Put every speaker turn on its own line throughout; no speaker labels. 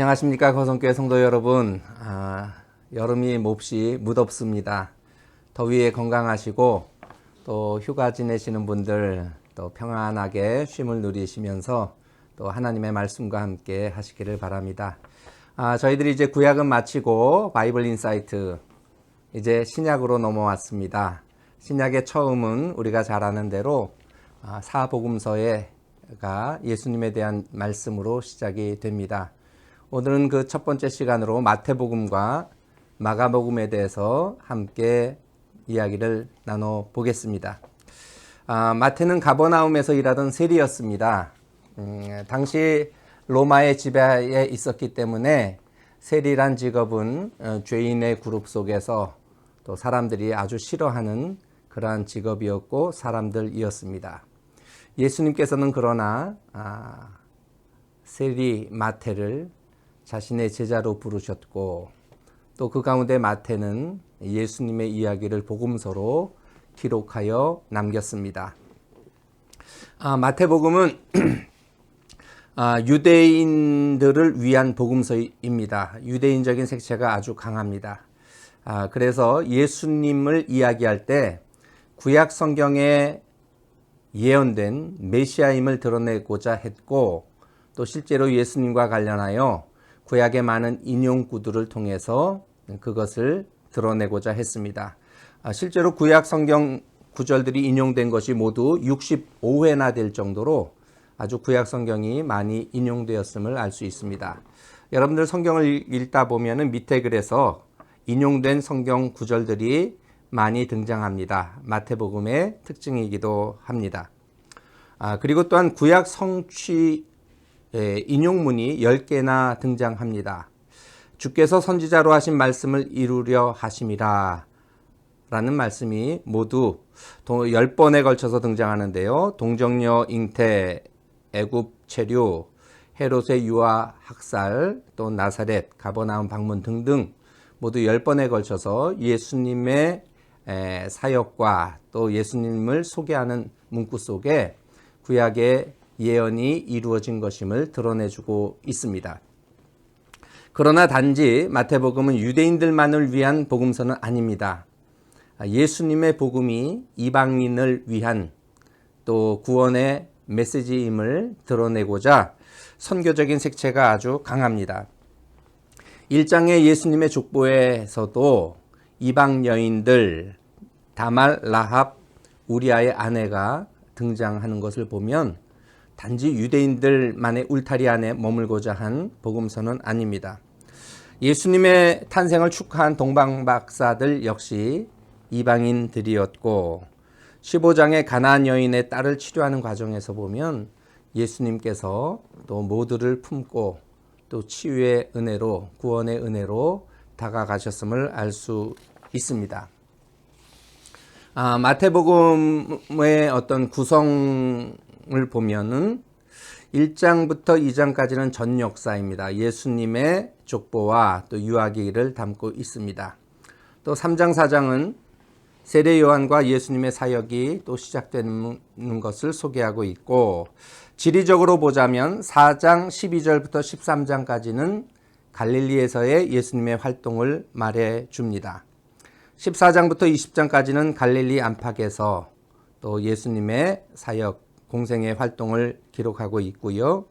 안녕하십니까 거성교회 성도 여러분. 여름이 몹시 무덥습니다. 더위에 건강하시고 또 휴가 지내시는 분들 또 평안하게 쉼을 누리시면서 또 하나님의 말씀과 함께 하시기를 바랍니다. 저희들이 이제 구약은 마치고 바이블 인사이트 이제 신약으로 넘어왔습니다. 신약의 처음은 우리가 잘 아는 대로 사복음서가 예수님에 대한 말씀으로 시작이 됩니다. 오늘은 그 첫 번째 시간으로 마태복음과 마가복음에 대해서 함께 이야기를 나눠보겠습니다. 마태는 가버나움에서 일하던 세리였습니다. 당시 로마의 지배하에 있었기 때문에 세리란 직업은 죄인의 그룹 속에서 또 사람들이 아주 싫어하는 그러한 직업이었고 사람들이었습니다. 예수님께서는 그러나 세리 마태를 자신의 제자로 부르셨고 또 그 가운데 마태는 예수님의 이야기를 복음서로 기록하여 남겼습니다. 마태복음은 유대인들을 위한 복음서입니다. 유대인적인 색채가 아주 강합니다. 그래서 예수님을 이야기할 때 구약 성경에 예언된 메시아임을 드러내고자 했고 또 실제로 예수님과 관련하여 구약의 많은 인용구들을 통해서 그것을 드러내고자 했습니다. 실제로 구약 성경 구절들이 인용된 것이 모두 65회나 될 정도로 아주 구약 성경이 많이 인용되었음을 알 수 있습니다. 여러분들 성경을 읽다 보면 밑에 글에서 인용된 성경 구절들이 많이 등장합니다. 마태복음의 특징이기도 합니다. 그리고 또한 구약 성취 인용문이 10개나 등장합니다. 주께서 선지자로 하신 말씀을 이루려 하심이라 라는 말씀이 모두 10번에 걸쳐서 등장하는데요. 동정녀 잉태, 애굽 체류, 헤롯의 유아 학살, 또 나사렛, 가버나움 방문 등등 모두 10번에 걸쳐서 예수님의 사역과 또 예수님을 소개하는 문구 속에 구약의 예언이 이루어진 것임을 드러내주고 있습니다. 그러나 단지 마태복음은 유대인들만을 위한 복음서는 아닙니다. 예수님의 복음이 이방인을 위한 또 구원의 메시지임을 드러내고자 선교적인 색채가 아주 강합니다. 1장의 예수님의 족보에서도 이방 여인들 다말, 라합, 우리아의 아내가 등장하는 것을 보면 단지 유대인들만의 울타리 안에 머물고자 한 복음서는 아닙니다. 예수님의 탄생을 축하한 동방박사들 역시 이방인들이었고 15장의 가나안 여인의 딸을 치료하는 과정에서 보면 예수님께서 또 모두를 품고 또 치유의 은혜로 구원의 은혜로 다가가셨음을 알 수 있습니다. 마태복음의 어떤 구성을 보면은 1장부터 2장까지는 전 역사입니다. 예수님의 족보와 또 유아기를 담고 있습니다. 또 3장, 4장은 세례 요한과 예수님의 사역이 또 시작되는 것을 소개하고 있고 지리적으로 보자면 4장 12절부터 13장까지는 갈릴리에서의 예수님의 활동을 말해 줍니다. 14장부터 20장까지는 갈릴리 안팎에서 또 예수님의 사역, 공생의 활동을 기록하고 있고요.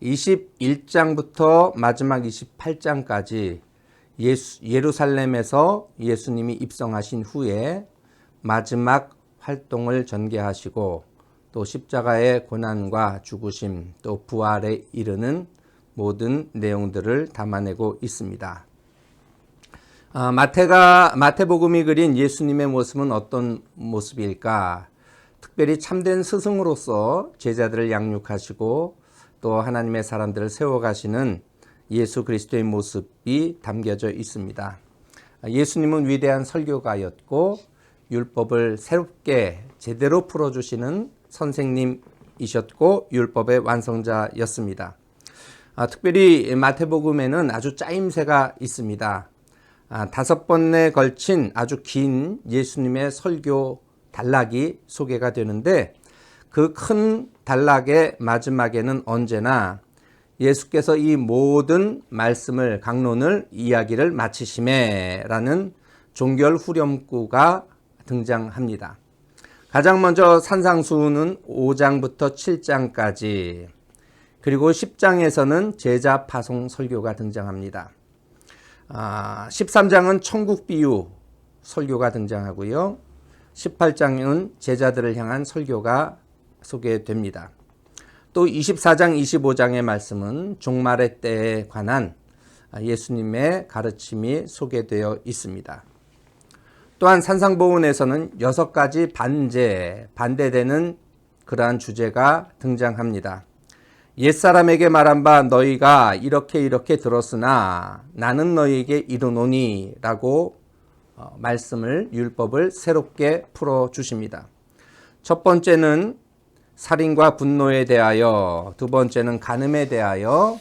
21장부터 마지막 28장까지 예루살렘에서 예수님이 입성하신 후에 마지막 활동을 전개하시고 또 십자가의 고난과 죽으심 또 부활에 이르는 모든 내용들을 담아내고 있습니다. 마태복음이 그린 예수님의 모습은 어떤 모습일까? 특별히 참된 스승으로서 제자들을 양육하시고 또 하나님의 사람들을 세워가시는 예수 그리스도의 모습이 담겨져 있습니다. 예수님은 위대한 설교가였고 율법을 새롭게 제대로 풀어주시는 선생님이셨고 율법의 완성자였습니다. 특별히 마태복음에는 아주 짜임새가 있습니다. 5번에 걸친 아주 긴 예수님의 설교 단락이 소개가 되는데 그 큰 단락의 마지막에는 언제나 예수께서 이 모든 말씀을 강론을 이야기를 마치심에라는 종결 후렴구가 등장합니다. 가장 먼저 산상수훈은 5장부터 7장까지, 그리고 10장에서는 제자 파송 설교가 등장합니다. 13장은 천국 비유 설교가 등장하고요. 18장은 제자들을 향한 설교가 소개됩니다. 또 24장, 25장의 말씀은 종말의 때에 관한 예수님의 가르침이 소개되어 있습니다. 또한 산상보훈에서는 6가지 반대되는 그러한 주제가 등장합니다. 옛사람에게 말한 바 너희가 이렇게 들었으나 나는 너희에게 이르노니 라고 말씀을, 율법을 새롭게 풀어주십니다. 첫 번째는 살인과 분노에 대하여, 두 번째는 간음에 대하여,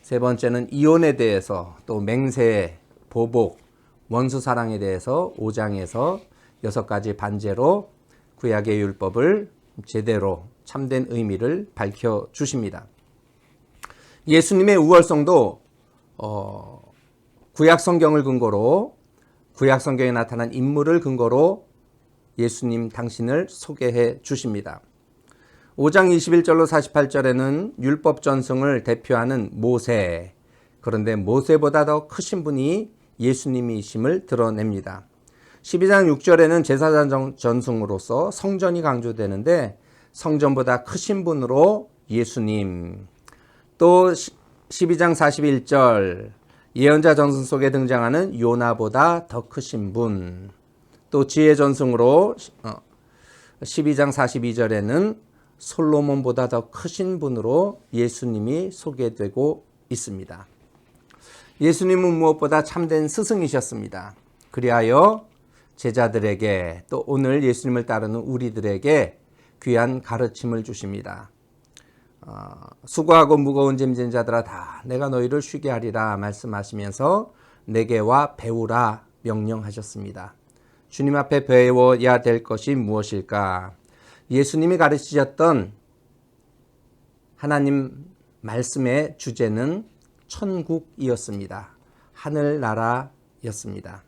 세 번째는 이혼에 대해서, 또 맹세, 보복, 원수 사랑에 대해서 5장에서 6가지 반제로 구약의 율법을 제대로 참된 의미를 밝혀주십니다. 예수님의 우월성도 구약 성경을 근거로, 구약 성경에 나타난 인물을 근거로 예수님 당신을 소개해 주십니다. 5장 21절로 48절에는 율법 전승을 대표하는 모세, 그런데 모세보다 더 크신 분이 예수님이심을 드러냅니다. 12장 6절에는 제사장 전승으로서 성전이 강조되는데 성전보다 크신 분으로 예수님, 또 12장 41절 예언자 전승 속에 등장하는 요나보다 더 크신 분, 또 지혜 전승으로 12장 42절에는 솔로몬보다 더 크신 분으로 예수님이 소개되고 있습니다. 예수님은 무엇보다 참된 스승이셨습니다. 그리하여 제자들에게, 또 오늘 예수님을 따르는 우리들에게 귀한 가르침을 주십니다. 수고하고 무거운 짐진 자들아 다 내가 너희를 쉬게 하리라 말씀하시면서 내게 와 배우라 명령하셨습니다. 주님 앞에 배워야 될 것이 무엇일까? 예수님이 가르치셨던 하나님 말씀의 주제는 천국이었습니다. 하늘나라였습니다.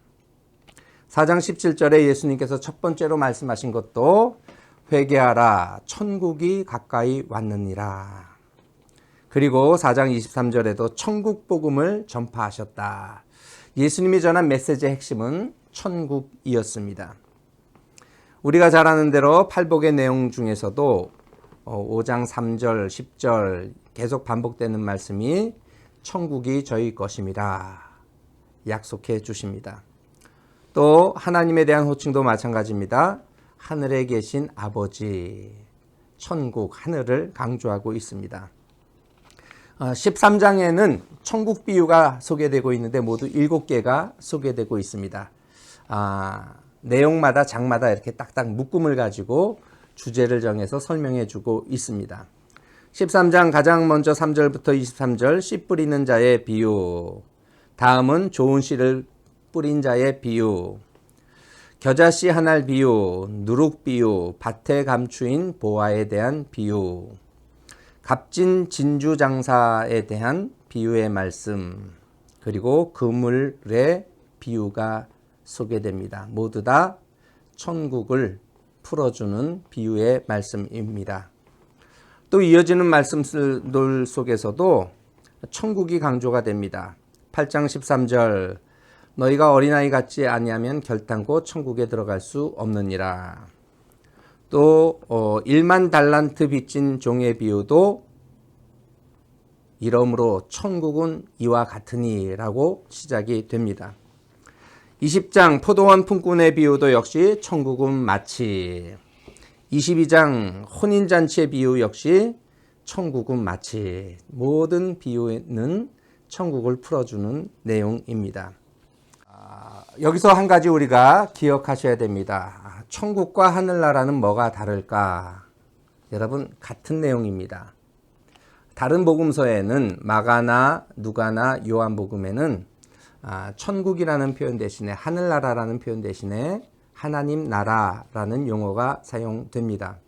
4장 17절에 예수님께서 첫 번째로 말씀하신 것도 회개하라 천국이 가까이 왔느니라. 그리고 4장 23절에도 천국 복음을 전파하셨다. 예수님이 전한 메시지의 핵심은 천국이었습니다. 우리가 잘 아는 대로 팔복의 내용 중에서도 5장 3절, 10절 계속 반복되는 말씀이 천국이 저희 것임이라 약속해 주십니다. 또 하나님에 대한 호칭도 마찬가지입니다. 하늘에 계신 아버지, 천국, 하늘을 강조하고 있습니다. 13장에는 천국 비유가 소개되고 있는데 모두 7개가 소개되고 있습니다. 내용마다 장마다 이렇게 딱딱 묶음을 가지고 주제를 정해서 설명해 주고 있습니다. 13장 가장 먼저 3절부터 23절 씨 뿌리는 자의 비유, 다음은 좋은 씨를 뿌린 자의 비유, 겨자씨 한 알 비유, 누룩 비유, 밭에 감추인 보화에 대한 비유, 값진 진주 장사에 대한 비유의 말씀, 그리고 그물의 비유가 소개됩니다. 모두 다 천국을 풀어주는 비유의 말씀입니다. 또 이어지는 말씀들 속에서도 천국이 강조가 됩니다. 8장 13절 너희가 어린아이 같지 아니하면 결단코 천국에 들어갈 수 없느니라. 또 1만 달란트 빚진 종의 비유도 이러므로 천국은 이와 같으니 라고 시작이 됩니다. 20장 포도원 품꾼의 비유도 역시 천국은 마치, 22장 혼인잔치의 비유 역시 천국은 마치, 모든 비유는 천국을 풀어주는 내용입니다. 여기서 한 가지 우리가 기억하셔야 됩니다. 천국과 하늘나라는 뭐가 다를까? 여러분, 같은 내용입니다. 다른 복음서에는 마가나 누가나 요한복음에는 천국이라는 표현 대신에 하늘나라라는 표현 대신에 하나님 나라라는 용어가 사용됩니다.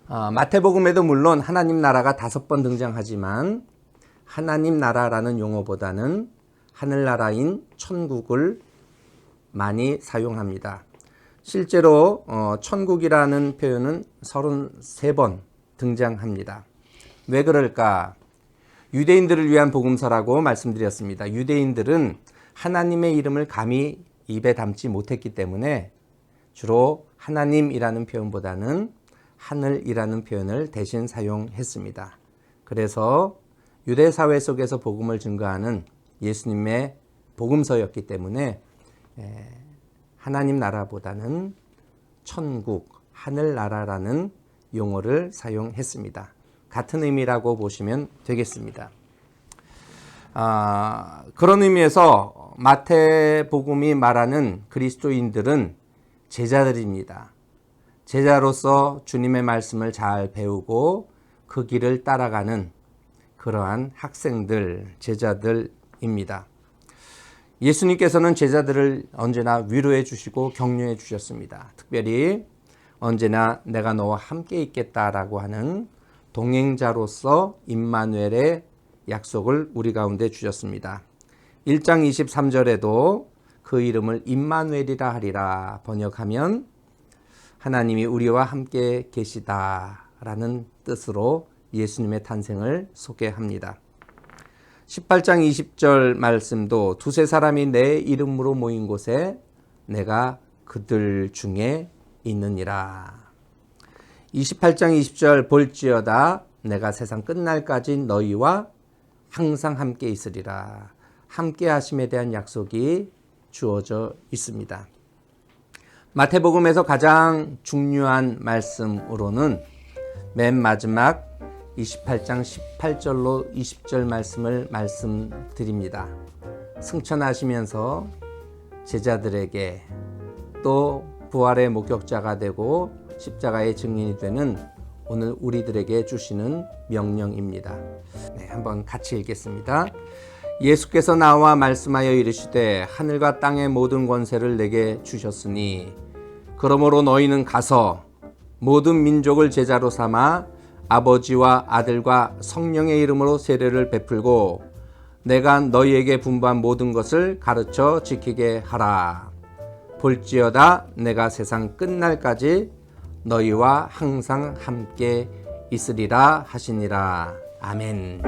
마태복음에도 물론 하나님 나라가 5번 등장하지만 하나님 나라라는 용어보다는 하늘나라인 천국을 많이 사용합니다. 실제로 천국이라는 표현은 33번 등장합니다. 왜 그럴까? 유대인들을 위한 복음서라고 말씀드렸습니다. 유대인들은 하나님의 이름을 감히 입에 담지 못했기 때문에 주로 하나님이라는 표현보다는 하늘이라는 표현을 대신 사용했습니다. 그래서 유대 사회 속에서 복음을 증거하는 예수님의 복음서였기 때문에 하나님 나라보다는 천국, 하늘나라라는 용어를 사용했습니다. 같은 의미라고 보시면 되겠습니다. 그런 의미에서 마태복음이 말하는 그리스도인들은 제자들입니다. 제자로서 주님의 말씀을 잘 배우고 그 길을 따라가는 그러한 학생들, 제자들입니다. 예수님께서는 제자들을 언제나 위로해 주시고 격려해 주셨습니다. 특별히 언제나 내가 너와 함께 있겠다라고 하는 동행자로서 임마누엘의 약속을 우리 가운데 주셨습니다. 1장 23절에도 그 이름을 임마누엘이라 하리라 번역하면 하나님이 우리와 함께 계시다라는 뜻으로 예수님의 탄생을 소개합니다. 18장 20절 말씀도 두세 사람이 내 이름으로 모인 곳에 내가 그들 중에 있느니라. 28장 20절 볼지어다 내가 세상 끝날까지 너희와 항상 함께 있으리라. 함께 하심에 대한 약속이 주어져 있습니다. 마태복음에서 가장 중요한 말씀으로는 맨 마지막 28장 18절로 20절 말씀을 말씀드립니다. 승천하시면서 제자들에게 또 부활의 목격자가 되고 십자가의 증인이 되는 오늘 우리들에게 주시는 명령입니다. 한번 같이 읽겠습니다. 예수께서 나와 말씀하여 이르시되 하늘과 땅의 모든 권세를 내게 주셨으니 그러므로 너희는 가서 모든 민족을 제자로 삼아 아버지와 아들과 성령의 이름으로 세례를 베풀고 내가 너희에게 분부한 모든 것을 가르쳐 지키게 하라. 볼지어다 내가 세상 끝날까지 너희와 항상 함께 있으리라 하시니라. 아멘.